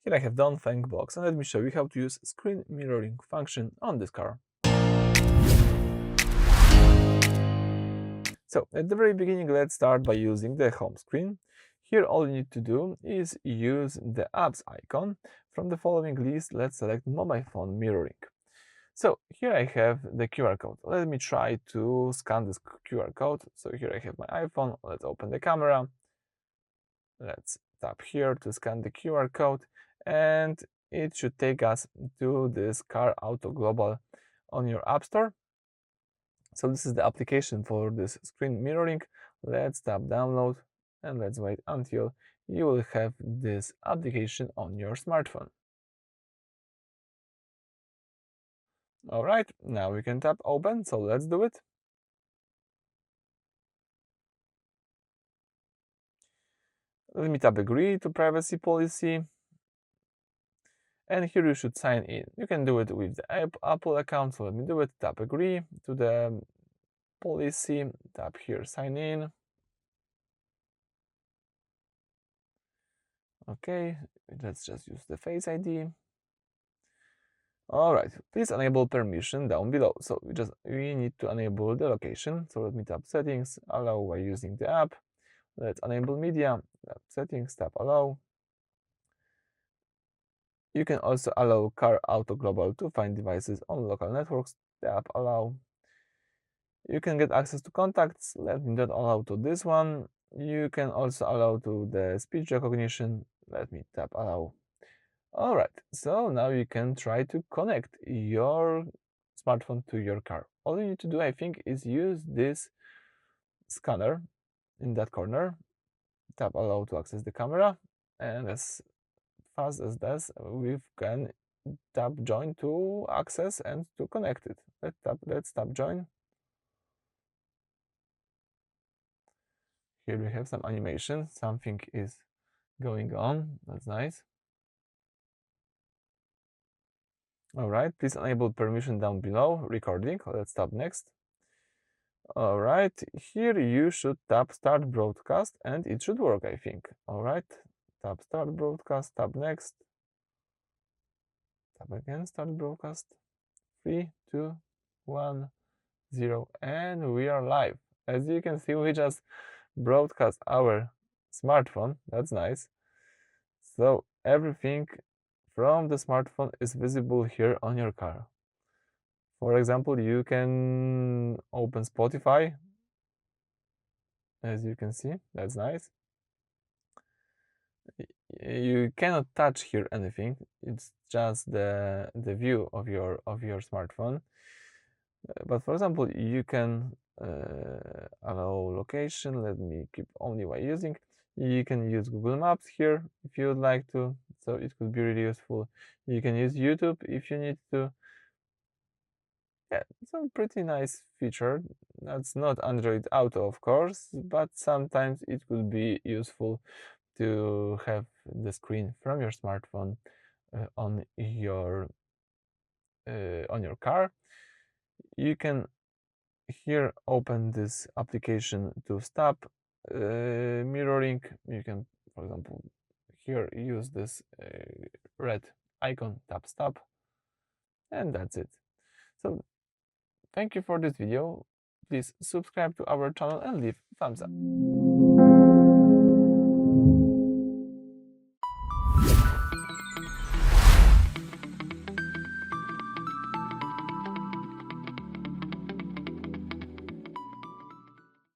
Here I have DONGFENG Box, and let me show you how to use screen mirroring function on this car. So at the very beginning, let's start by using the home screen. Here all you need to do is use the apps icon. From the following list, let's select mobile phone mirroring. So here I have the QR code. Let me try to scan this QR code. So here I have my iPhone. Let's open the camera. Let's tap here to scan the QR code, and it should take us to this Car Auto Global on your App Store. So this is the application for this screen mirroring. Let's tap download and let's wait until you will have this application on your smartphone. All right, now we can tap open, so let's do it. Let me tap agree to privacy policy. And here you should sign in. You can do it with the Apple account, so let me do it. Tap agree to the policy, tap here sign in. Okay, let's just use the Face ID. All right, please enable permission down below. So we need to enable the location. So let me tap settings, allow by using the app. Let's enable media, tap settings, tap allow. You can also allow Car Auto Global to find devices on local networks, tap allow. You can get access to contacts. Let me not allow to this one. You can also allow to the speech recognition. Let me tap allow. All right, so now you can try to connect your smartphone to your car. All you need to do, I think, is use this scanner in that corner. Tap allow to access the camera, and as fast as that, we can tap join to access and to connect it. Let's tap join. Here we have some animation. Something is going on. That's nice. All right, please enable permission down below. Recording. Let's tap next. All right, here you should tap start broadcast and it should work, I think. All right, tap start broadcast, tap next. Tap again, start broadcast. 3, 2, 1, 0, and we are live. As you can see, we just broadcast our smartphone. That's nice. So everything from the smartphone is visible here on your car. For example, you can open Spotify, as you can see. That's nice. You cannot touch here anything. It's just the view of your smartphone. But for example, you can allow location. Let me keep only by using. You can use Google Maps here if you would like to, so it could be really useful. You can use YouTube if you need to. Yeah, it's a pretty nice feature. That's not Android Auto, of course, but sometimes it could be useful to have the screen from your smartphone on your car. You can here open this application to stop mirroring. You can, for example, here use this red icon, tap stop, and that's it. So thank you for this video. Please subscribe to our channel and leave thumbs up.